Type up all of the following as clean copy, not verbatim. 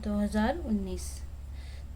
2019।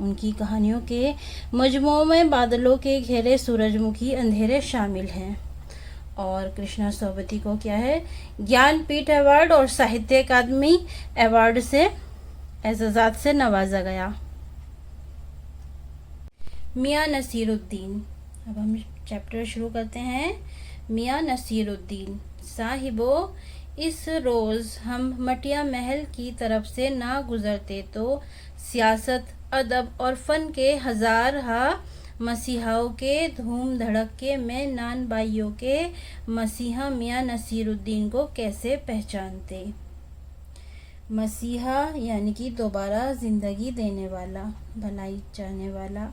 ان کی کہانیوں کے مجموعوں میں بادلوں کے گھیرے، سورج مکھی اندھیرے شامل ہیں۔ اور کرشنا سوبتی کو کیا ہے، گیان پیٹھ ایوارڈ اور ساہتیہ اکادمی ایوارڈ سے اعزازات سے نوازا گیا۔ میاں نصیر الدین، اب ہم چیپٹر شروع کرتے ہیں۔ میاں نصیر الدین صاحبو، اس روز ہم مٹیا محل کی طرف سے نہ گزرتے تو سیاست، ادب اور فن کے ہزارہا مسیحاؤں کے دھوم دھڑکے میں نان بھائیوں کے مسیحا میاں نصیر الدین کو کیسے پہچانتے۔ مسیحا یعنی کہ دوبارہ زندگی دینے والا، بھلائی چاہنے والا۔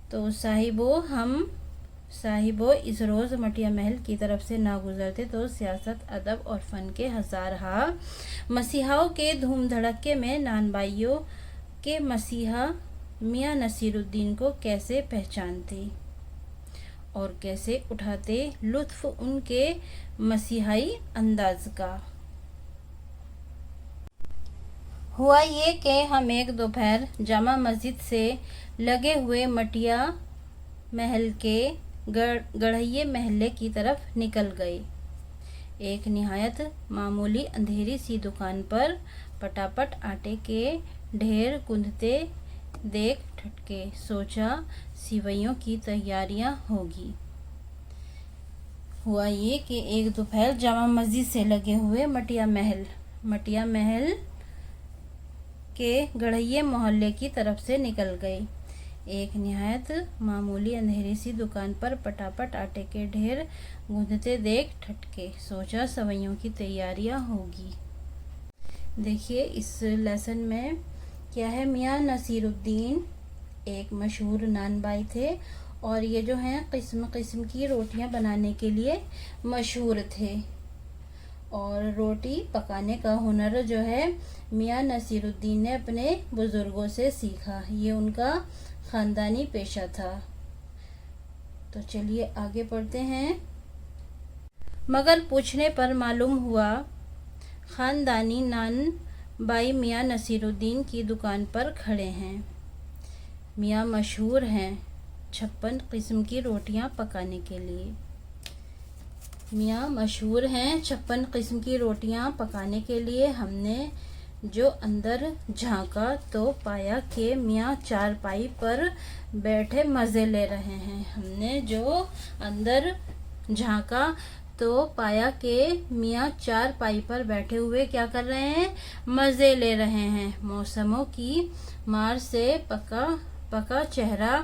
تو صاحبو اس روز مٹیا محل کی طرف سے نہ گزرتے تو سیاست، ادب اور فن کے ہزارہا مسیحاؤں کے دھوم دھڑکے میں نان بھائیوں کے مسیحا میاں نصیر الدین کو کیسے پہچانتے اور کیسے اٹھاتے لطف ان کے مسیحائی انداز کا۔ ہوا یہ کہ ہم ایک دوپہر جامع مسجد سے لگے ہوئے مٹیا محل کے گڑھیے محلے کی طرف نکل گئے۔ ایک نہایت معمولی اندھیری سی دکان پر پٹاپٹ آٹے کے ڈھیر گوندھتے دیکھ ٹھٹکے، سوچا سیویوں کی تیاریاں ہوگی۔ ہوا یہ کہ ایک دوپہر جامع مسجد سے لگے ہوئے مٹیا محل کے گڑھیے محلے کی طرف سے نکل گئے۔ ایک نہایت معمولی اندھیری سی دکان پر پٹاپٹ آٹے کے ڈھیر گوندھتے دیکھ ٹھٹکے، سوچا سویوں کی تیاریاں ہوگی۔ دیکھیے اس لیسن میں کیا ہے، میاں نصیر الدین ایک مشہور نان بھائی تھے اور یہ جو ہیں قسم قسم کی روٹیاں بنانے کے لیے مشہور تھے، اور روٹی پکانے کا ہنر جو ہے میاں نصیر الدین نے اپنے بزرگوں سے سیکھا، یہ ان کا خاندانی پیشہ تھا۔ تو چلیے آگے پڑھتے ہیں۔ مگر پوچھنے پر معلوم ہوا خاندانی نان بھائی میاں نصیر الدین کی دکان پر کھڑے ہیں۔ میاں مشہور ہیں 56 قسم کی روٹیاں پکانے کے لیے۔ میاں مشہور ہیں 56 قسم کی روٹیاں پکانے کے لیے۔ ہم نے جو اندر جھانکا تو پایا کہ میاں چارپائی پر بیٹھے مزے لے رہے ہیں۔ ہم نے جو اندر جھانکا تو پایا کہ میاں چارپائی پر بیٹھے ہوئے کیا کر رہے ہیں، مزے لے رہے ہیں۔ موسموں کی مار سے پکا چہرہ،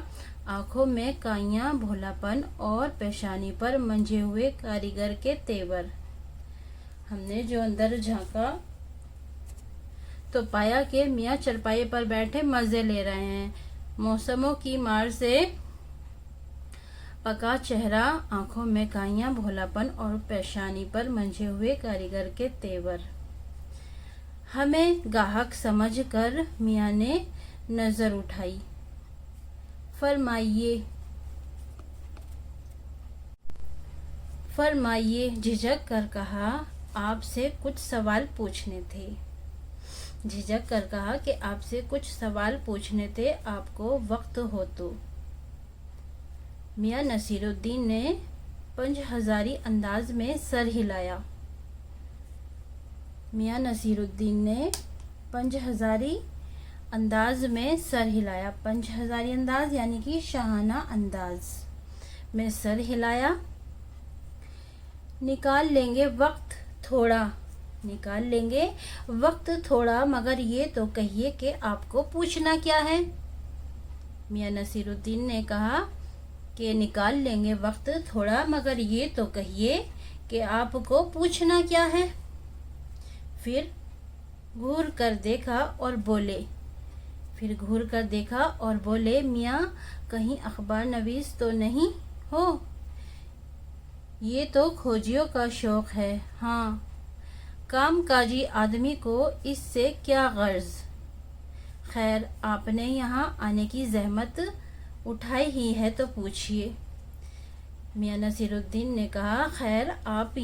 آنکھوں میں کائیاں بھولا پن اور پیشانی پر منجھے ہوئے کاریگر کے تیور۔ ہم نے جو اندر جھانکا تو پایا کہ میاں چارپائی پر بیٹھے مزے لے رہے ہیں۔ موسموں کی مار سے پکا چہرہ، آنکھوں میں کائیاں بھولا پن اور پیشانی پر منجھے ہوئے کاریگر کے تیور۔ ہمیں گاہک سمجھ کر میاں نے نظر اٹھائی۔ فرمائیے، جھجک کر کہا، آپ سے کچھ سوال پوچھنے تھے۔ جھجک کر کہا کہ آپ سے کچھ سوال پوچھنے تھے، آپ کو وقت ہو تو۔ میاں نصیر الدین نے 5000 انداز میں سر ہلایا۔ میاں نصیر الدین نے 5000 انداز میں سر ہلایا۔ 5000 انداز یعنی کہ شاہانہ انداز میں سر ہلایا۔ نکال لیں گے وقت تھوڑا، مگر یہ تو کہیے کہ آپ کو پوچھنا کیا ہے۔ میاں نصیر الدین نے کہا کہ نکال لیں گے وقت تھوڑا، مگر یہ تو کہیے کہ آپ کو پوچھنا کیا ہے۔ پھر گھور کر دیکھا اور بولے، میاں کہیں اخبار نویس تو نہیں ہو؟ یہ تو کھوجیوں کا شوق ہے۔ ہاں، کام کاجی آدمی کو اس سے کیا غرض؟ خیر، آپ نے یہاں آنے کی زحمت اٹھائی ہی ہے تو پوچھیے۔ میاں نصیر الدین نے کہا، خیر، آپ نے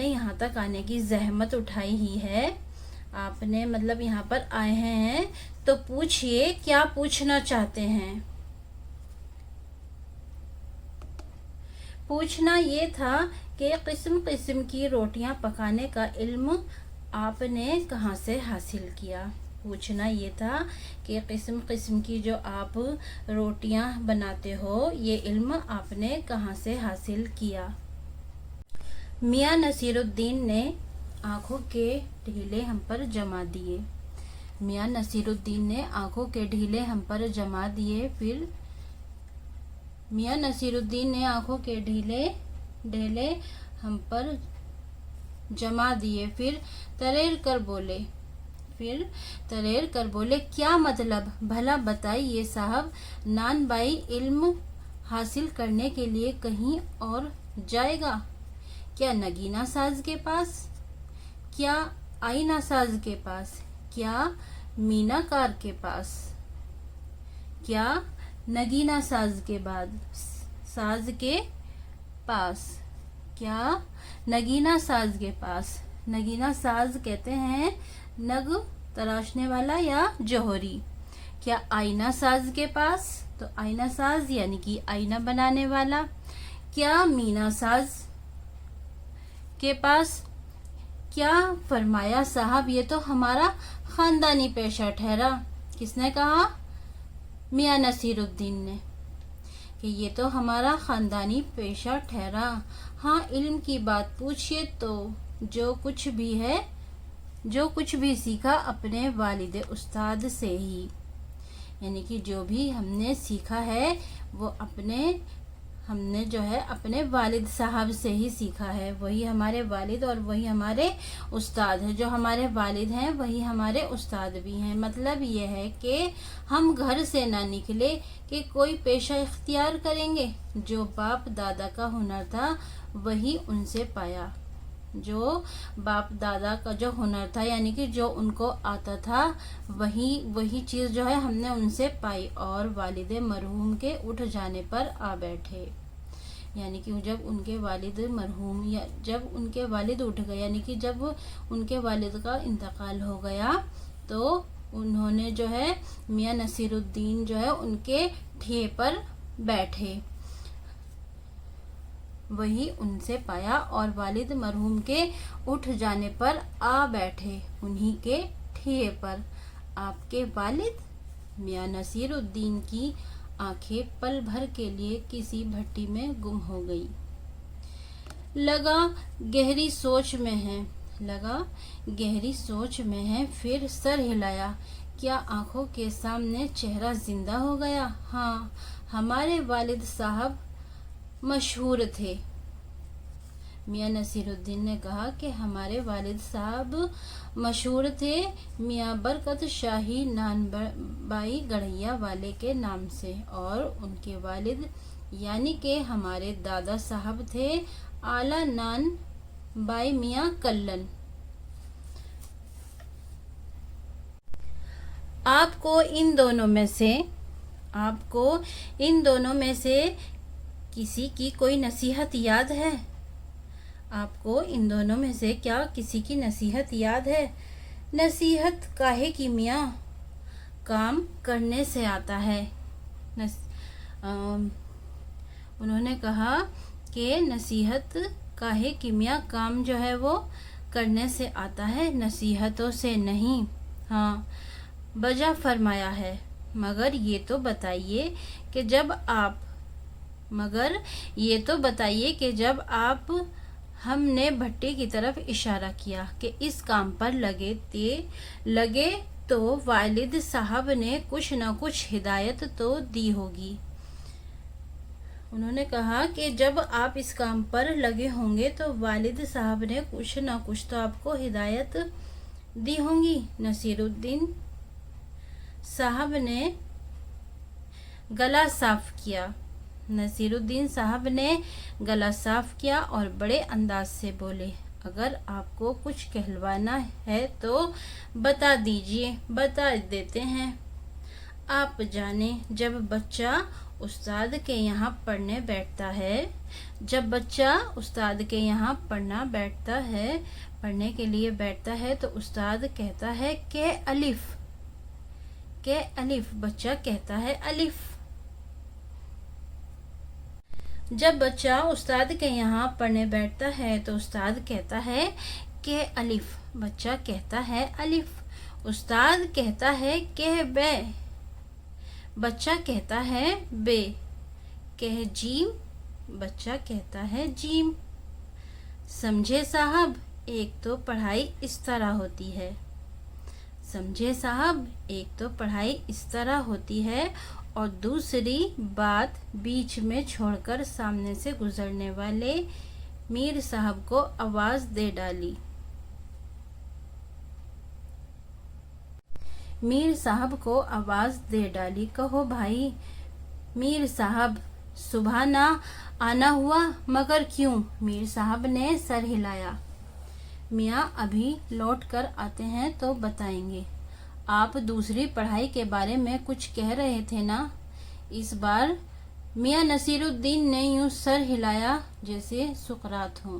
یہاں تک آنے کی زحمت اٹھائی ہی ہے آپ نے مطلب یہاں پر آئے ہیں تو پوچھئے کیا پوچھنا چاہتے ہیں. پوچھنا یہ تھا کہ قسم قسم کی روٹیاں پکانے کا علم آپ نے کہاں سے حاصل کیا. پوچھنا یہ تھا کہ قسم قسم کی جو آپ روٹیاں بناتے ہو یہ علم آپ نے کہاں سے حاصل کیا. میاں نصیر الدین نے آنکھوں کے ڈھیلے ہم پر جما دیے. میاں نصیر الدین نے آنکھوں کے ڈھیلے ہم پر جما دیے. پھر میاں نصیر الدین نے آنکھوں کے ڈھیلے ہم پر جما دیے. پھر تریر کر بولے کیا مطلب بھلا بتائیے صاحب. نان بھائی علم حاصل کرنے کے لیے کہیں اور جائے گا کیا؟ نگینہ ساز کے پاس؟ کیا آئینہ ساز کے پاس؟ کیا مینا کار کے پاس؟ کیا نگینہ ساز کے پاس؟ کیا نگینہ ساز کے پاس؟ نگینہ ساز کہتے ہیں نگ تراشنے والا یا جوہری. کیا آئینہ ساز کے پاس؟ تو آئینہ ساز یعنی کہ آئینہ بنانے والا. کیا مینا ساز کے پاس؟ کیا فرمایا صاحب یہ تو ہمارا خاندانی پیشہ ٹھہرا. کس نے کہا؟ میاں نصیر الدین نے کہ یہ تو ہمارا خاندانی پیشہ ٹھہرا. ہاں علم کی بات پوچھئے تو جو کچھ بھی سیکھا اپنے والد استاد سے ہی. یعنی کہ جو بھی ہم نے سیکھا ہے وہ ہم نے جو ہے اپنے والد صاحب سے ہی سیکھا ہے. وہی ہمارے والد اور وہی ہمارے استاد ہیں. جو ہمارے والد ہیں وہی ہمارے استاد بھی ہیں. مطلب یہ ہے کہ ہم گھر سے نہ نکلے کہ کوئی پیشہ اختیار کریں گے. جو باپ دادا کا ہنر تھا وہی ان سے پایا. جو باپ دادا کا جو ہنر تھا یعنی کہ جو ان کو آتا تھا وہی چیز جو ہے ہم نے ان سے پائی اور والد مرحوم کے اٹھ جانے پر آ بیٹھے. یعنی کہ جب ان کے والد مرحوم یا جب ان کے والد اٹھ گئے یعنی کہ جب ان کے والد کا انتقال ہو گیا تو انہوں نے جو ہے میاں نصیر الدین جو ہے ان کے ٹھیے پر بیٹھے. وہی ان سے پایا اور والد مرحوم کے اٹھ جانے پر آ بیٹھے انہی کے ٹھیے پر. آپ کے والد میاں نصیر الدین کی آنکھیں پل بھر کے لیے کسی بھٹی میں گم ہو گئی. لگا گہری سوچ میں ہے. پھر سر ہلایا. کیا آنکھوں کے سامنے چہرہ زندہ ہو گیا؟ ہاں ہمارے والد صاحب مشہور تھے. میاں نصیر الدین نے کہا کہ ہمارے والد صاحب مشہور تھے میاں برکت شاہی نان بائی گڑھیا والے کے نام سے. اور ان کے والد یعنی کہ ہمارے دادا صاحب تھے آلا نان بائی میاں کلن. آپ کو ان دونوں میں سے کسی کی کوئی نصیحت یاد ہے؟ آپ کو ان دونوں میں سے کیا کسی کی نصیحت یاد ہے؟ نصیحت کاہے کی میاں؟ کام کرنے سے آتا ہے. انہوں نے کہا کہ نصیحت کاہے کی میاں؟ کام جو ہے وہ کرنے سے آتا ہے نصیحتوں سے نہیں. ہاں بجا فرمایا ہے. مگر یہ تو بتائیے کہ جب آپ ہم نے بھٹی کی طرف اشارہ کیا کہ اس کام پر لگے تو والد صاحب نے کچھ نہ کچھ ہدایت تو دی ہوگی. انہوں نے کہا کہ جب آپ اس کام پر لگے ہوں گے تو والد صاحب نے کچھ نہ کچھ تو آپ کو ہدایت دی ہوں گی. نصیر الدین صاحب نے گلا صاف کیا اور بڑے انداز سے بولے اگر آپ کو کچھ کہلوانا ہے تو بتا دیجئے. بتا دیتے ہیں. آپ جانے جب بچہ استاد کے یہاں پڑھنے بیٹھتا ہے، جب بچہ استاد کے یہاں پڑھنے کے لیے بیٹھتا ہے تو استاد کہتا ہے کہ الف، بچہ کہتا ہے الف۔ جب بچہ استاد کے یہاں پڑھنے بیٹھتا ہے تو استاد کہتا ہے کہ الف، بچہ کہتا ہے الف۔ استاد کہتا ہے کہ بے، بچہ کہتا ہے بے۔ کہ جیم، بچہ کہتا ہے جیم۔ سمجھے صاحب، ایک تو پڑھائی اس طرح ہوتی ہے، سمجھے صاحب، ایک تو پڑھائی اس طرح ہوتی ہے اور دوسری بات بیچ میں چھوڑ کر سامنے سے گزرنے والے میر صاحب کو آواز دے ڈالی۔ میر صاحب کو آواز دے ڈالی، کہو بھائی میر صاحب، صبح نہ آنا ہوا، مگر کیوں؟ میر صاحب نے سر ہلایا۔ میاں ابھی لوٹ کر آتے ہیں تو بتائیں گے۔ آپ دوسری پڑھائی کے بارے میں کچھ کہہ رہے تھے نا؟ اس بار میاں نصیر الدین نے یوں سر ہلایا جیسے سقراط ہوں۔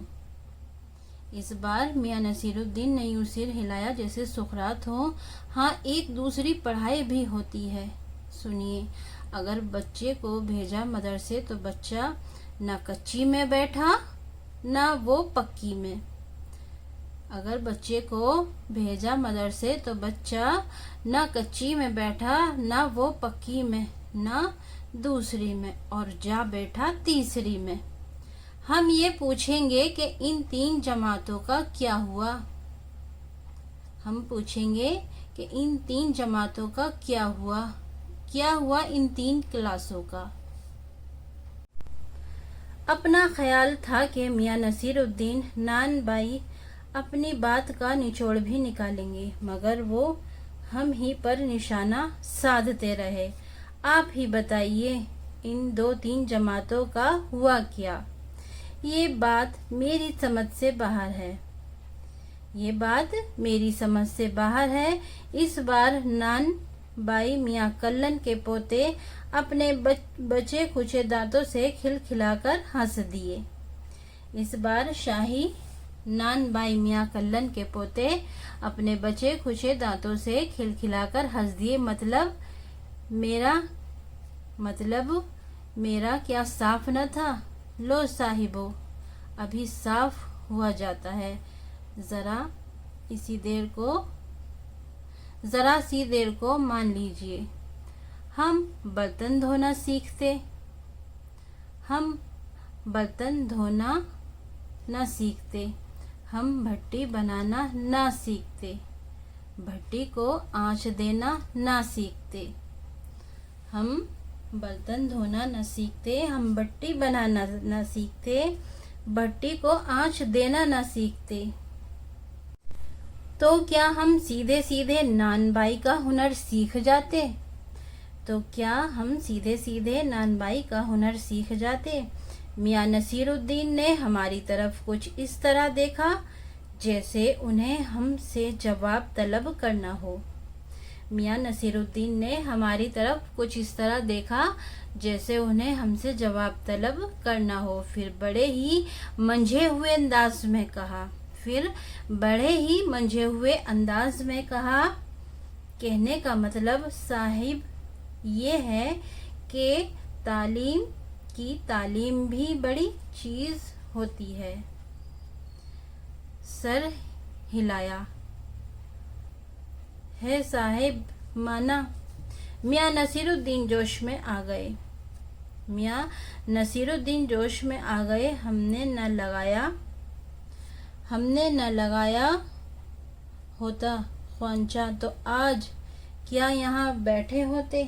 اس بار میاں نصیر الدین نے یوں سر ہلایا جیسے سقراط ہوں۔ ہاں، ایک دوسری پڑھائی بھی ہوتی ہے، سنیے۔ اگر بچے کو بھیجا مدرسے تو بچہ نہ کچی میں بیٹھا نہ وہ پکی میں۔ اگر بچے کو بھیجا مدرسے تو بچہ نہ کچی میں بیٹھا نہ وہ پکی میں، نہ دوسری میں، اور جا بیٹھا تیسری میں۔ ہم یہ پوچھیں گے کہ ان 3 جماعتوں کا کیا ہوا؟ ہم پوچھیں گے کہ ان 3 جماعتوں کا کیا ہوا؟ کیا ہوا ان 3 کلاسوں کا؟ اپنا خیال تھا کہ میاں نصیر الدین نان بائی اپنی بات کا نچوڑ بھی نکالیں گے، مگر وہ ہم ہی پر نشانہ سادھتے رہے۔ آپ ہی بتائیے ان 2-3 جماعتوں کا ہوا کیا؟ یہ بات میری سمجھ سے باہر ہے، یہ بات میری سمجھ سے باہر ہے۔ اس بار نان بائی میاں کلن کے پوتے اپنے بچے کھچے دانتوں سے کھلکھلا کر ہنس دیے۔ اس بار شاہی نان بائی میاں کلن کے پوتے اپنے بچے کھچے دانتوں سے کھلکھلا کر ہنس دیے۔ مطلب میرا کیا صاف نہ تھا؟ لو صاحبو، ابھی صاف ہوا جاتا ہے، ذرا سی دیر کو مان لیجئے۔ ہم برتن دھونا سیکھتے، ہم برتن دھونا نہ سیکھتے، ہم بھٹی بنانا نہ سیکھتے، بھٹی کو آنچ دینا نہ سیکھتے۔ ہم برتن دھونا نہ سیکھتے، ہم بھٹی بنانا نہ سیکھتے، بھٹی کو آنچ دینا نہ سیکھتے۔ تو کیا ہم سیدھے سیدھے نان بائی کا ہنر سیکھ جاتے؟ میاں نصیر الدین نے ہماری طرف کچھ اس طرح دیکھا جیسے انہیں ہم سے جواب طلب کرنا ہو۔ میاں نصیر الدین نے ہماری طرف کچھ اس طرح دیکھا جیسے انہیں ہم سے جواب طلب کرنا ہو، پھر بڑے ہی منجھے ہوئے انداز میں کہا، کہنے کا مطلب صاحب یہ ہے کہ تعلیم بھی بڑی چیز ہوتی ہے۔ سر ہلایا ہے صاحب، مانا۔ میاں نصیر الدین جوش میں آ گئے۔ ہم نے نہ لگایا ہوتا خوانچہ تو آج کیا یہاں بیٹھے ہوتے؟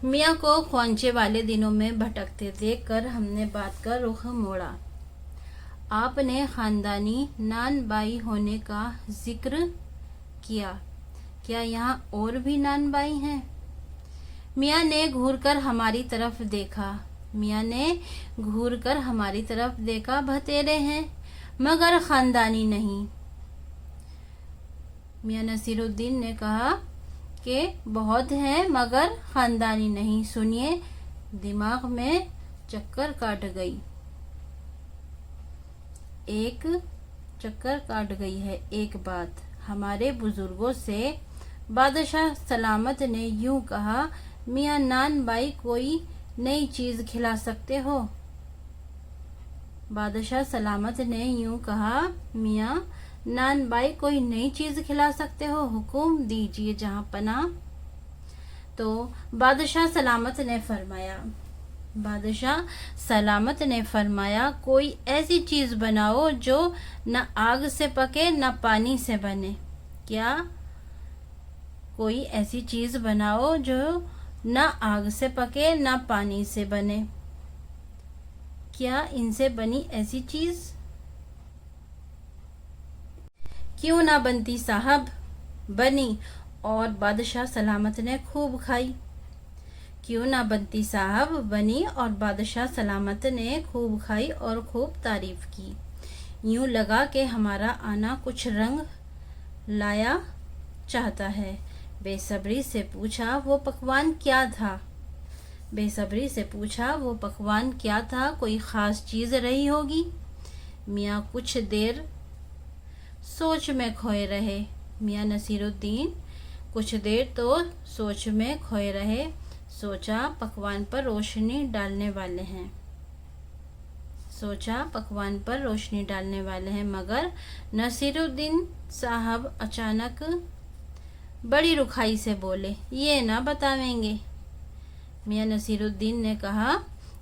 میاں کو خوانچے والے دنوں میں بھٹکتے دیکھ کر ہم نے بات کا رخ موڑا۔ آپ نے خاندانی نان بائی ہونے کا ذکر کیا، کیا یہاں اور بھی نان بائی ہیں؟ میاں نے گھور کر ہماری طرف دیکھا، بھتیرے ہیں مگر خاندانی نہیں۔ میاں نصیرالدین نے کہا کہ بہت ہیں مگر خاندانی نہیں. سنیے، دماغ میں چکر کاٹ گئی. ایک بات. ہمارے بزرگوں سے بادشاہ سلامت نے یوں کہا، میاں نان بھائی کوئی نئی چیز کھلا سکتے ہو؟ بادشاہ سلامت نے یوں کہا، میاں نان بھائی کوئی نئی چیز کھلا سکتے ہو؟ حکم دیجیے جہاں پناہ. تو بادشاہ سلامت نے فرمایا کوئی ایسی چیز بناؤ جو نہ آگ سے پکے نہ پانی سے بنے. کیا؟ کوئی ایسی چیز بناؤ جو نہ آگ سے پکے نہ پانی سے بنے. کیا ان سے بنی ایسی چیز؟ کیوں نہ بنتی صاحب؟ بنی اور بادشاہ سلامت نے خوب کھائی. کیوں نہ بنتی صاحب؟ بنی اور بادشاہ سلامت نے خوب کھائی اور خوب تعریف کی. یوں لگا کہ ہمارا آنا کچھ رنگ لایا چاہتا ہے. بے صبری سے پوچھا وہ پکوان کیا تھا؟ کوئی خاص چیز رہی ہوگی. میاں کچھ دیر سوچ میں کھوئے رہے. میاں نصیرالدین کچھ دیر تو سوچ میں کھوئے رہے. سوچا پکوان پر روشنی ڈالنے والے ہیں مگر نصیرالدین صاحب اچانک بڑی رکھائی سے بولے، یہ نہ بتائیں گے؟ میاں نصیرالدین نے کہا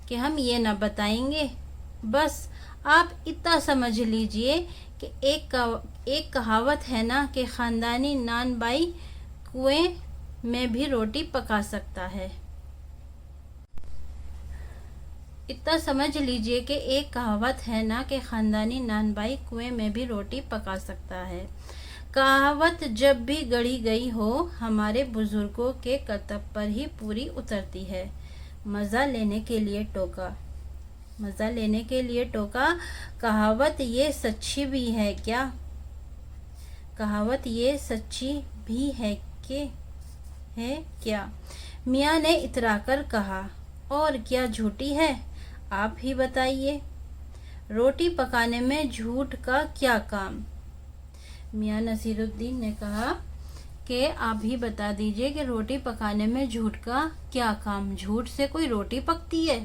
کہ ہم یہ نہ بتائیں گے. بس آپ اتنا سمجھ لیجئے کہ ایک کہاوت ہے نا کہ خاندانی نان بھائی کنویں میں بھی روٹی پکا سکتا ہے. کہاوت جب بھی گڑھی گئی ہو ہمارے بزرگوں کے کرتب پر ہی پوری اترتی ہے. مزہ لینے کے لیے ٹوکا. کہاوت یہ سچی بھی ہے کیا؟ میاں نے اترا کر کہا، اور کیا جھوٹی ہے؟ آپ ہی بتائیے. روٹی پکانے میں جھوٹ کا کیا کام؟ میاں نصیرالدین نے کہا کہ آپ ہی بتا دیجئے کہ روٹی پکانے میں جھوٹ کا کیا کام. جھوٹ سے کوئی روٹی پکتی ہے؟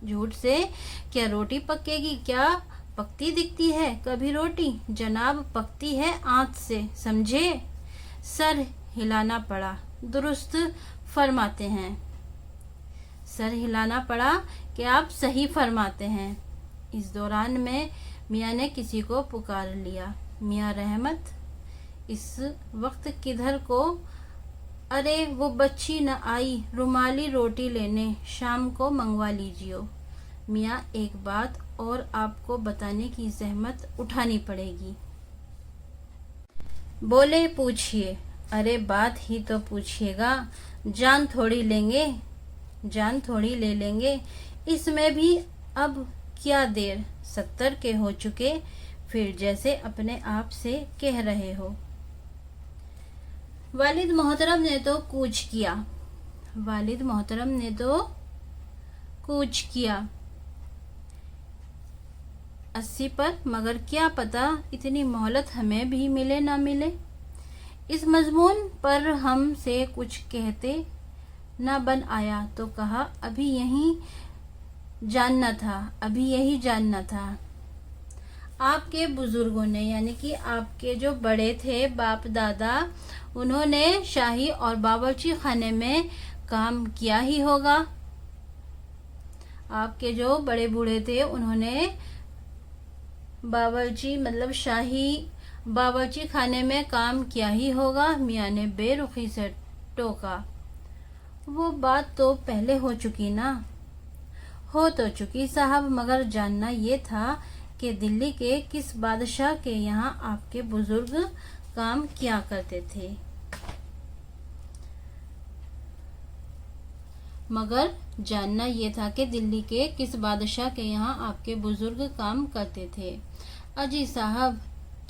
جھوٹ سے کیا روٹی پکے گی؟ کیا پکتی دکھتی ہے کبھی روٹی؟ جناب پکتی ہے آنچ سے، سمجھے؟ سر ہلانا پڑا. درست فرماتے ہیں. سر ہلانا پڑا کہ آپ صحیح فرماتے ہیں. اس دوران میں میاں نے کسی کو پکار لیا. میاں رحمت اس وقت کدھر کو؟ ارے وہ بچی نہ آئی رومالی روٹی لینے، شام کو منگوا لیجیے. میاں ایک بات اور آپ کو بتانے کی زحمت اٹھانی پڑے گی. بولے پوچھیے. ارے بات ہی تو پوچھیے گا، جان تھوڑی لے لیں گے. اس میں بھی اب کیا دیر؟ 70 کے ہو چکے، پھر جیسے اپنے آپ سے کہہ رہے ہو. والد محترم نے تو کوچ کیا 80 پر، مگر کیا پتا اتنی مہلت ہمیں بھی ملے نہ ملے. اس مضمون پر ہم سے کچھ کہتے نہ بن آیا تو کہا ابھی یہی جاننا تھا. آپ کے بزرگوں نے، یعنی کہ آپ کے جو بڑے تھے باپ دادا، انہوں نے شاہی اور باورچی خانے میں کام کیا ہی ہوگا. آپ کے جو بڑے بوڑھے تھے انہوں نے شاہی باورچی خانے میں کام کیا ہی ہوگا. میاں نے بے رخی سے ٹوکا. وہ بات تو پہلے ہو چکی نا. ہو تو چکی صاحب، مگر جاننا یہ تھا کہ دلی کے کس بادشاہ کے یہاں آپ کے بزرگ کام کیا کرتے تھے. اجی صاحب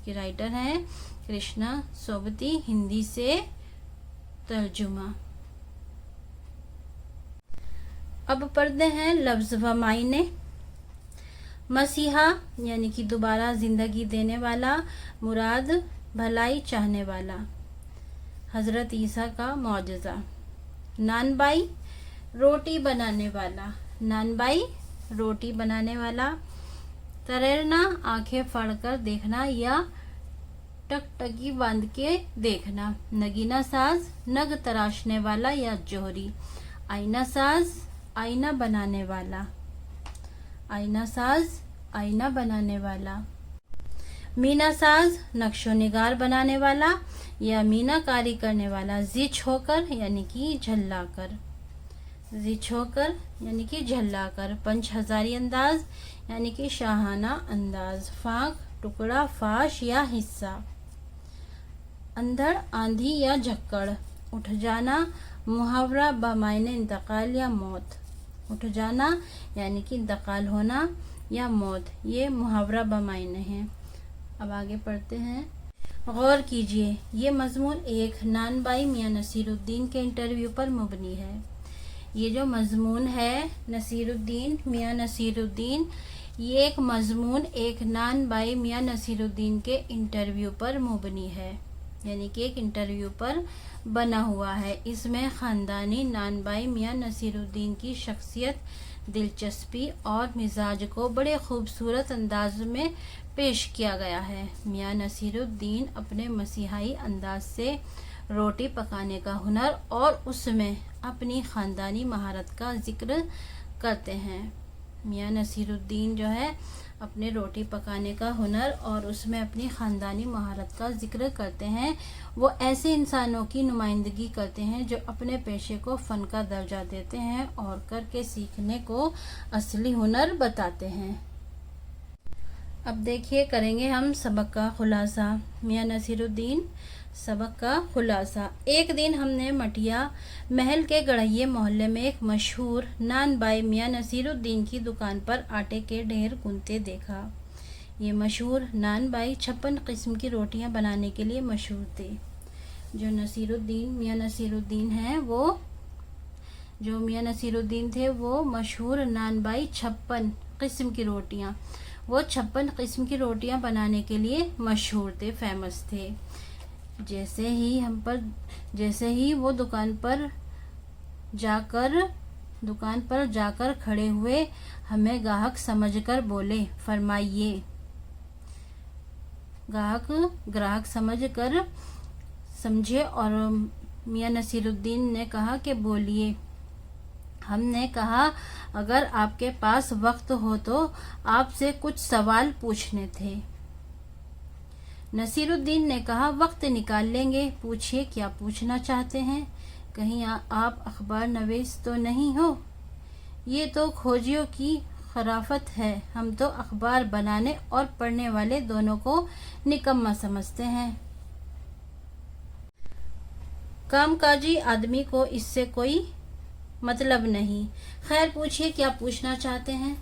اس کی رائٹر ہیں کرشنا سوبتی، ہندی سے ترجمہ۔ اب پڑھتے ہیں لفظ و معنی۔ مسیحا یعنی کہ دوبارہ زندگی دینے والا، مراد بھلائی چاہنے والا، حضرت عیسیٰ کا معجزہ۔ نان بائی روٹی بنانے والا، نان بائی روٹی بنانے والا۔ تریرنا آنکھیں پھاڑ کر دیکھنا یا ٹکٹکی باندھ کے دیکھنا۔ نگینہ ساز نگ تراشنے والا یا جوہری۔ آئینہ ساز آئینہ بنانے والا، آئینہ ساز آئینہ بنانے والا۔ مینا ساز نقش و نگار بنانے والا یا مینا کاری کرنے والا۔ زچ ہو کر یعنی کہ جھلا کر، زچ ہو کر یعنی کہ جھلا کر۔ پنچ ہزاری انداز یعنی کہ شاہانہ انداز۔ فانک ٹکڑا، فاش یا حصہ۔ اندھڑ آندھی یا جھکڑ۔ اٹھ جانا محاورہ بمعنی انتقال یا موت۔ اٹھ جانا یعنی کہ انتقال ہونا یا موت، یہ محاورہ بمعنی ہے۔ اب آگے پڑھتے ہیں۔ غور کیجئے، یہ مضمون ایک نان بائی میاں نصیر الدین کے انٹرویو پر مبنی ہے۔ یہ جو مضمون ہے نصیر الدین میاں نصیر الدین، یہ ایک مضمون ایک نان بائی میاں نصیر الدین کے انٹرویو پر مبنی ہے، یعنی کہ ایک انٹرویو پر بنا ہوا ہے۔ اس میں خاندانی نان بائی میاں نصیر الدین کی شخصیت، دلچسپی اور مزاج کو بڑے خوبصورت انداز میں پیش کیا گیا ہے۔ میاں نصیر الدین اپنے مسیحائی انداز سے روٹی پکانے کا ہنر اور اس میں اپنی خاندانی مہارت کا ذکر کرتے ہیں۔ میاں نصیر الدین جو ہے اپنے روٹی پکانے کا ہنر اور اس میں اپنی خاندانی مہارت کا ذکر کرتے ہیں۔ وہ ایسے انسانوں کی نمائندگی کرتے ہیں جو اپنے پیشے کو فن کا درجہ دیتے ہیں اور کر کے سیکھنے کو اصلی ہنر بتاتے ہیں۔ اب دیکھیے کریں گے ہم سبق کا خلاصہ۔ میاں نصیر الدین سبق کا خلاصہ۔ ایک دن ہم نے مٹیا محل کے گڑھیے محلے میں ایک مشہور نان بائی میاں نصیر الدین کی دکان پر آٹے کے ڈھیر گنتے دیکھا۔ یہ مشہور نان بائی 56 قسم کی روٹیاں بنانے کے لیے مشہور تھے۔ جو نصیر الدین میاں نصیر الدین ہیں جو میاں نصیر الدین تھے وہ مشہور نان بائی 56 قسم کی روٹیاں، وہ 56 قسم کی روٹیاں بنانے کے لیے مشہور تھے، فیمس تھے۔ جیسے ہی وہ دکان پر جا کر کھڑے ہوئے، ہمیں گاہک سمجھ کر بولے، فرمائیے۔ گراہک سمجھ کر سمجھے اور میاں نصیر الدین نے کہا کہ بولیے۔ ہم نے کہا اگر آپ کے پاس وقت ہو تو آپ سے کچھ سوال پوچھنے تھے۔ نصیر الدین نے کہا وقت نکال لیں گے، پوچھئے کیا پوچھنا چاہتے ہیں؟ کہیں آپ اخبار نویس تو نہیں ہو؟ یہ تو کھوجیوں کی خرافت ہے، ہم تو اخبار بنانے اور پڑھنے والے دونوں کو نکما سمجھتے ہیں۔ کام کاجی آدمی کو اس سے کوئی مطلب نہیں۔ خیر پوچھئے کیا پوچھنا چاہتے ہیں؟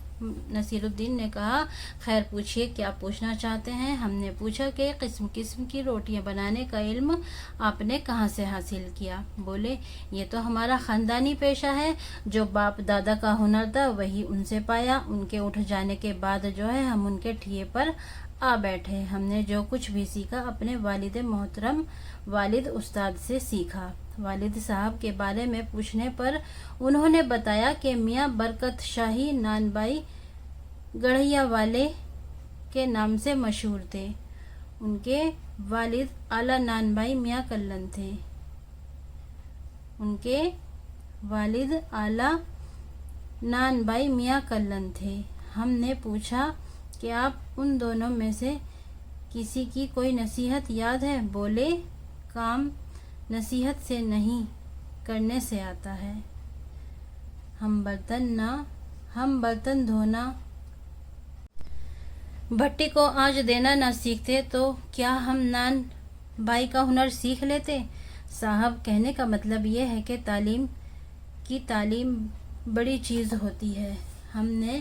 نصیر الدین نے کہا خیر پوچھئے کیا پوچھنا چاہتے ہیں؟ ہم نے پوچھا کہ قسم قسم کی روٹیاں بنانے کا علم آپ نے کہاں سے حاصل کیا؟ بولے یہ تو ہمارا خاندانی پیشہ ہے، جو باپ دادا کا ہنر تھا وہی ان سے پایا، ان کے اٹھ جانے کے بعد جو ہے ہم ان کے ٹھیے پر آ بیٹھے۔ ہم نے جو کچھ بھی سیکھا اپنے والد محترم، والد استاد سے سیکھا۔ والد صاحب کے بارے میں پوچھنے پر انہوں نے بتایا کہ میاں برکت شاہی نان بائی گڑھیا والے کے نام سے مشہور تھے۔ ان کے والد اعلیٰ نان بائی میاں کلن تھے۔ ان کے والد اعلیٰ نان بائی میاں کلن تھے۔ ہم نے پوچھا کہ آپ ان دونوں میں سے کسی کی کوئی نصیحت یاد ہے؟ بولے کام نصیحت سے نہیں کرنے سے آتا ہے۔ ہم برتن دھونا بھٹی کو آنچ دینا نہ سیکھتے تو کیا ہم نان بائی کا ہنر سیکھ لیتے؟ صاحب کہنے کا مطلب یہ ہے کہ تعلیم بڑی چیز ہوتی ہے۔ ہم نے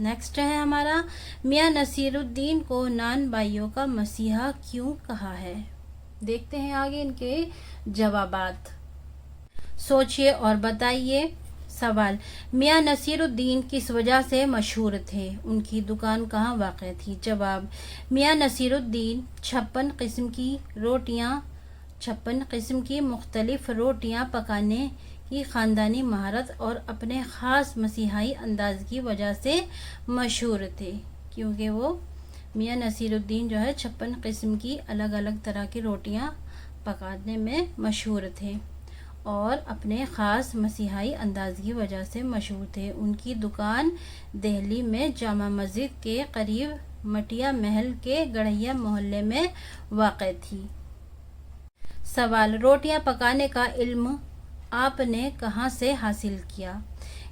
نیکسٹ ہے ہمارا میاں نصیر الدین کو نان بھائیوں کا مسیحا کیوں کہا ہے؟ دیکھتے ہیں آگے ان کے جوابات، سوچئے اور بتائیے۔ سوال، میاں نصیر الدین کس وجہ سے مشہور تھے؟ ان کی دکان کہاں واقع تھی؟ جواب، میاں نصیر الدین 56 قسم کی مختلف روٹیاں پکانے کی خاندانی مہارت اور اپنے خاص مسیحائی انداز کی وجہ سے مشہور تھے، کیونکہ وہ میاں نصیر الدین جو ہے 56 قسم کی الگ الگ طرح کی روٹیاں پکانے میں مشہور تھے اور اپنے خاص مسیحائی انداز کی وجہ سے مشہور تھے۔ ان کی دکان دہلی میں جامع مسجد کے قریب مٹیا محل کے گڑھیا محلے میں واقع تھی۔ سوال، روٹیاں پکانے کا علم آپ نے کہاں سے حاصل کیا؟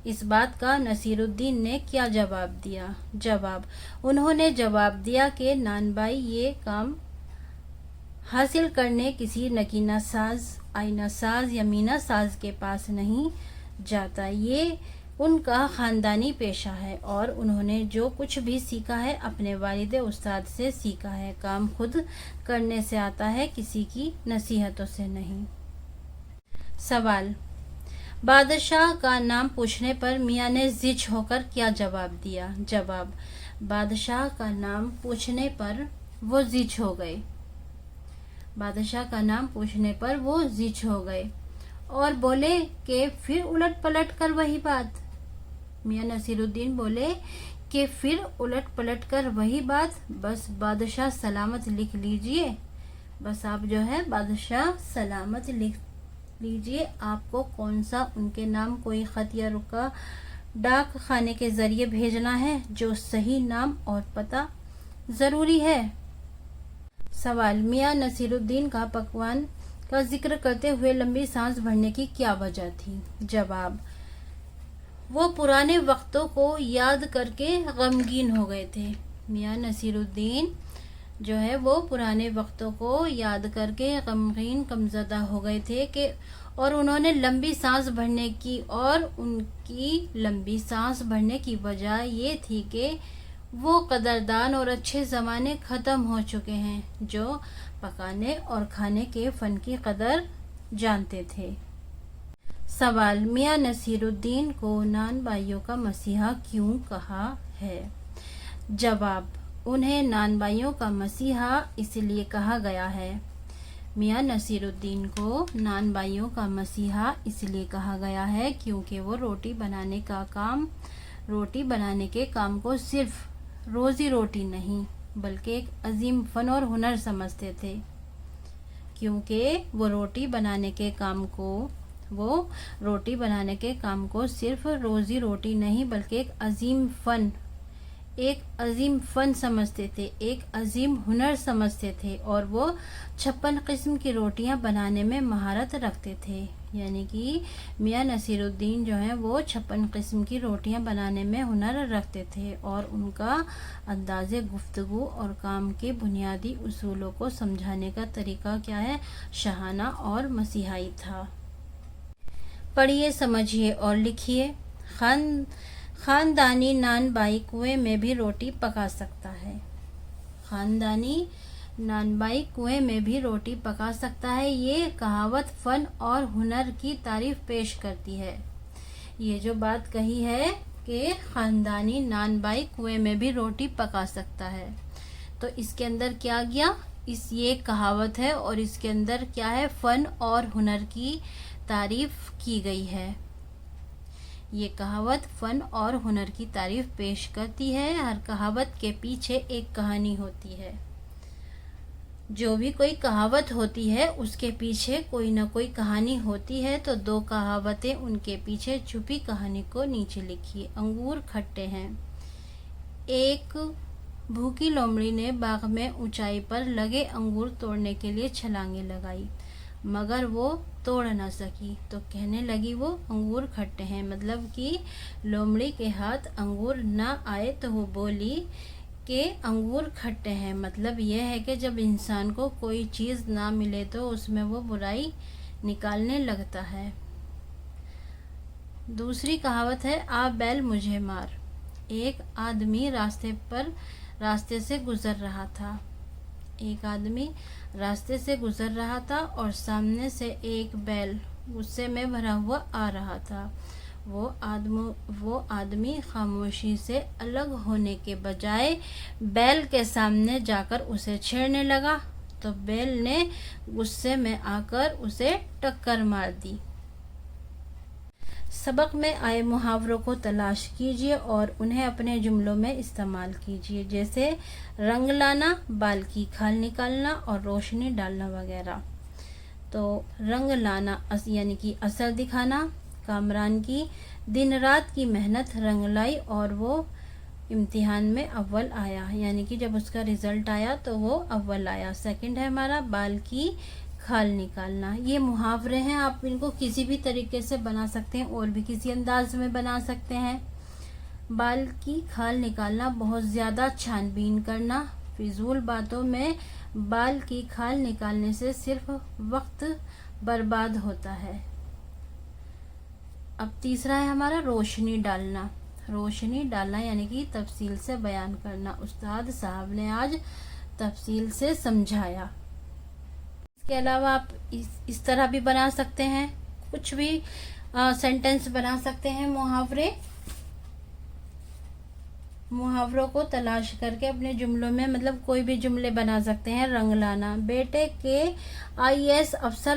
اس بات کا نصیر الدین نے کیا جواب دیا؟ جواب، انہوں نے جواب دیا کہ نان بھائی یہ کام حاصل کرنے کسی نگینہ ساز، آئینہ ساز یا مینا ساز کے پاس نہیں جاتا، یہ ان کا خاندانی پیشہ ہے اور انہوں نے جو کچھ بھی سیکھا ہے اپنے والد استاد سے سیکھا ہے۔ کام خود کرنے سے آتا ہے، کسی کی نصیحتوں سے نہیں۔ سوال، بادشاہ کا نام پوچھنے پر میاں نے زچ ہو کر کیا جواب دیا؟ جواب، بادشاہ کا نام پوچھنے پر وہ زچ ہو گئے۔ بادشاہ کا نام پوچھنے پر وہ زچ ہو گئے اور بولے کہ پھر الٹ پلٹ کر وہی بات۔ میاں نصیر الدین بولے کہ پھر الٹ پلٹ کر وہی بات، بس بادشاہ سلامت لکھ لیجئے، بس آپ جو ہے بادشاہ سلامت لکھ لیجئے۔ آپ کو کون سا ان کے نام کوئی خط یا رکا ڈاک خانے کے ذریعے بھیجنا ہے، جو صحیح نام اور پتہ ضروری ہے۔ سوال، میاں نصیر الدین کا پکوان کا ذکر کرتے ہوئے لمبی سانس بھرنے کی کیا وجہ تھی؟ جواب، وہ پرانے وقتوں کو یاد کر کے غمگین ہو گئے تھے۔ میاں نصیر الدین جو ہے وہ پرانے وقتوں کو یاد کر کے غمزدہ ہو گئے تھے اور انہوں نے لمبی سانس بھرنے کی، اور ان کی لمبی سانس بھرنے کی وجہ یہ تھی کہ وہ قدردان اور اچھے زمانے ختم ہو چکے ہیں جو پکانے اور کھانے کے فن کی قدر جانتے تھے۔ سوال، میاں نصیر الدین کو نان بھائیوں کا مسیحا کیوں کہا ہے؟ جواب، انہیں نان بھائیوں کا مسیحا اس لیے کہا گیا ہے۔ میاں نصیر الدین کو نان بھائیوں کا مسیحا اس لیے کہا گیا ہے کیونکہ وہ روٹی بنانے کے کام کو صرف روزی روٹی نہیں بلکہ ایک عظیم فن اور ہنر سمجھتے تھے۔ کیونکہ وہ روٹی بنانے کے کام کو صرف روزی روٹی نہیں بلکہ ایک عظیم فن سمجھتے تھے، ایک عظیم ہنر سمجھتے تھے، اور وہ 56 قسم کی روٹیاں بنانے میں مہارت رکھتے تھے۔ یعنی کہ میاں نصیر الدین جو ہیں وہ 56 قسم کی روٹیاں بنانے میں ہنر رکھتے تھے اور ان کا انداز گفتگو اور کام کے بنیادی اصولوں کو سمجھانے کا طریقہ کیا ہے؟ شاہانہ اور مسیحائی تھا۔ پڑھیے، سمجھیے اور لکھیے۔ خاندانی نان بھائی کنویں میں بھی روٹی پکا سکتا ہے۔ خاندانی نان بھائی کنویں میں بھی روٹی پکا سکتا ہے، یہ کہاوت فن اور ہنر کی تعریف پیش کرتی ہے۔ یہ جو بات کہی ہے کہ خاندانی نان بھائی کنویں میں بھی روٹی پکا سکتا ہے، تو اس کے اندر کیا گیا؟ یہ کہاوت ہے اور اس کے اندر کیا ہے؟ فن اور ہنر کی تعریف کی گئی ہے۔ یہ کہاوت فن اور ہنر کی تعریف پیش کرتی ہے۔ ہر کہاوت کے پیچھے ایک کہانی ہوتی ہے۔ جو بھی کوئی کہاوت ہوتی ہے اس کے پیچھے کوئی نہ کوئی کہانی ہوتی ہے، تو 2 کہاوتیں ان کے پیچھے چھپی کہانی کو نیچے لکھیے۔ انگور کھٹے ہیں۔ ایک بھوکی لومڑی نے باغ میں اونچائی پر لگے انگور توڑنے کے لیے چھلانگیں لگائی، مگر وہ توڑ نہ سکی، تو کہنے لگی وہ انگور کھٹے ہیں، مطلب کہ لومڑی کے ہاتھ انگور نہ آئے تو وہ بولی کہ انگور کھٹے ہیں۔ مطلب یہ ہے کہ جب انسان کو کوئی چیز نہ ملے تو اس میں وہ برائی نکالنے لگتا ہے۔ دوسری کہاوت ہے، آ بیل مجھے مار۔ ایک آدمی راستے سے گزر رہا تھا۔ ایک آدمی راستے سے گزر رہا تھا اور سامنے سے ایک بیل غصے میں بھرا ہوا آ رہا تھا۔ وہ آدمی خاموشی سے الگ ہونے کے بجائے بیل کے سامنے جا کر اسے چھیڑنے لگا تو بیل نے غصے میں آ کر اسے ٹکر مار دی۔ سبق میں آئے محاوروں کو تلاش کیجیے اور انہیں اپنے جملوں میں استعمال کیجیے، جیسے رنگ لانا، بال کی کھال نکالنا اور روشنی ڈالنا وغیرہ۔ تو رنگ لانا یعنی کہ اثر دکھانا۔ کامران کی دن رات کی محنت رنگ لائی اور وہ امتحان میں اول آیا، یعنی کہ جب اس کا رزلٹ آیا تو وہ اول آیا۔ سیکنڈ ہے ہمارا بال کی کھال نکالنا۔ یہ محاورے ہیں، آپ ان کو کسی بھی طریقے سے بنا سکتے ہیں اور بھی کسی انداز میں بنا سکتے ہیں۔ بال کی کھال نکالنا، بہت زیادہ چھان بین کرنا، فضول باتوں میں بال کی کھال نکالنے سے صرف وقت برباد ہوتا ہے۔ اب تیسرا ہے ہمارا روشنی ڈالنا۔ روشنی ڈالنا یعنی کہ تفصیل سے بیان کرنا۔ استاد صاحب نے آج تفصیل سے سمجھایا۔ اس کے علاوہ آپ اس طرح بھی بنا سکتے ہیں، کچھ بھی سینٹنس بنا سکتے ہیں۔ محاوروں کو تلاش کر کے اپنے جملوں میں کوئی بھی جملے بنا سکتے ہیں۔ رنگ لانا، بیٹے کے IAS افسر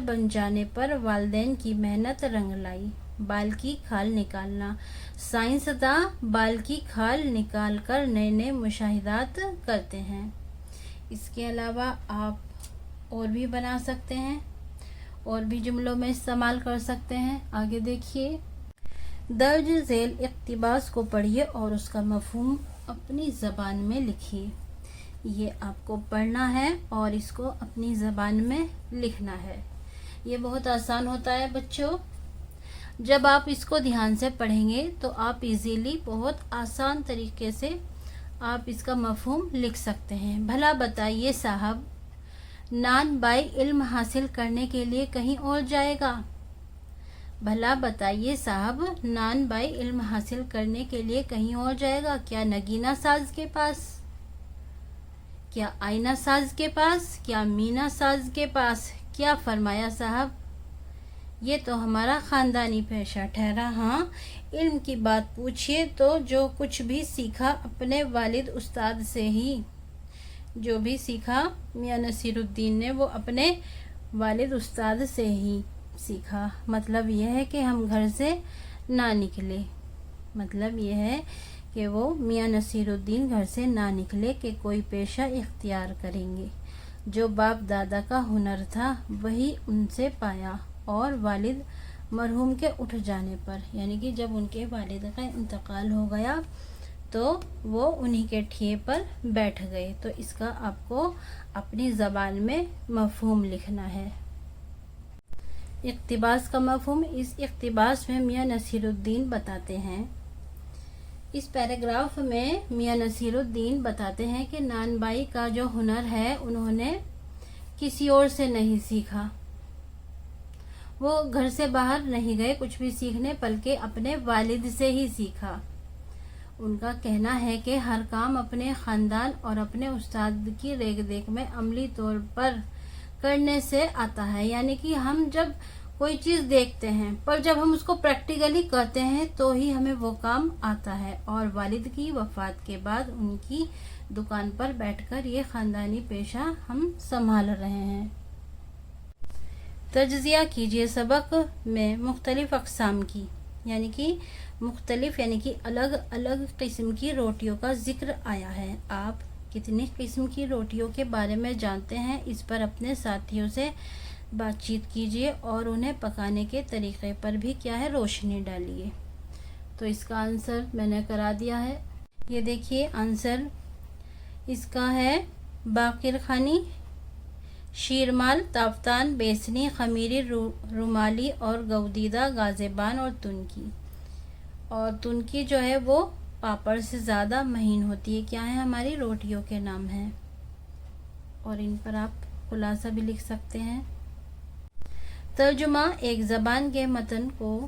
بن جانے پر والدین کی محنت رنگ لائی۔ بال کی کھال نکالنا، سائنسداں بال کی کھال نکال کر نئے نئے مشاہدات کرتے ہیں۔ اس کے علاوہ آپ اور بھی بنا سکتے ہیں، اور بھی جملوں میں استعمال کر سکتے ہیں۔ آگے دیکھیے، درج ذیل اقتباس کو پڑھیے اور اس کا مفہوم اپنی زبان میں لکھیے۔ یہ آپ کو پڑھنا ہے اور اس کو اپنی زبان میں لکھنا ہے۔ یہ بہت آسان ہوتا ہے بچوں۔ جب آپ اس کو دھیان سے پڑھیں گے تو آپ ایزیلی بہت آسان طریقے سے آپ اس کا مفہوم لکھ سکتے ہیں۔ بھلا بتائیے صاحب، نان بھائی علم حاصل کرنے کے لیے کہیں اور جائے گا؟ بھلا بتائیے صاحب، نان بھائی علم حاصل کرنے کے لیے کہیں اور جائے گا؟ کیا نگینہ ساز کے پاس؟ کیا آئینہ ساز کے پاس؟ کیا مینا ساز کے پاس؟ کیا فرمایا صاحب؟ یہ تو ہمارا خاندانی پیشہ ٹھہرا۔ ہاں، علم کی بات پوچھیے تو جو کچھ بھی سیکھا اپنے والد استاد سے ہی، جو بھی سیکھا میاں نصیر الدین نے وہ اپنے والد استاد سے ہی سیکھا۔ مطلب یہ ہے کہ ہم گھر سے نہ نکلے، مطلب یہ ہے کہ وہ میاں نصیر الدین گھر سے نہ نکلے کہ کوئی پیشہ اختیار کریں گے۔ جو باپ دادا کا ہنر تھا وہی ان سے پایا، اور والد مرحوم کے اٹھ جانے پر، یعنی کہ جب ان کے والد کا انتقال ہو گیا تو وہ انہی کے ٹھیے پر بیٹھ گئے۔ تو اس کا آپ کو اپنی زبان میں مفہوم لکھنا ہے۔ اقتباس کا مفہوم، اس اقتباس میں میاں نصیر الدین بتاتے ہیں، اس پیراگراف میں میاں نصیر الدین بتاتے ہیں کہ نان بھائی کا جو ہنر ہے انہوں نے کسی اور سے نہیں سیکھا، وہ گھر سے باہر نہیں گئے کچھ بھی سیکھنے، بلکہ اپنے والد سے ہی سیکھا۔ ان کا کہنا ہے کہ ہر کام اپنے خاندان اور اپنے استاد کی ریکھ دیکھ میں عملی طور پر کرنے سے آتا ہے، یعنی کہ ہم جب کوئی چیز دیکھتے ہیں پر جب ہم اس کو پریکٹیکلی کرتے ہیں تو ہی ہمیں وہ کام آتا ہے۔ اور والد کی وفات کے بعد ان کی دکان پر بیٹھ کر یہ خاندانی پیشہ ہم سنبھال رہے ہیں۔ تجزیہ کیجیے، سبق میں مختلف اقسام کی یعنی کہ الگ الگ قسم کی روٹیوں کا ذکر آیا ہے۔ آپ کتنی قسم کی روٹیوں کے بارے میں جانتے ہیں؟ اس پر اپنے ساتھیوں سے بات چیت کیجیے اور انہیں پکانے کے طریقے پر بھی روشنی ڈالیے۔ تو اس کا آنسر میں نے کرا دیا ہے، یہ دیکھیے آنسر اس کا ہے باقر خانی، شیرمال، تافتان، بیسنی، خمیری، رومالی اور گودیدہ، گازیبان اور تنکی۔ اور تنکی جو ہے وہ پاپڑ سے زیادہ مہین ہوتی ہے۔ کیا ہے ہماری روٹیوں کے نام ہیں، اور ان پر آپ خلاصہ بھی لکھ سکتے ہیں۔ ترجمہ، ایک زبان کے متن کو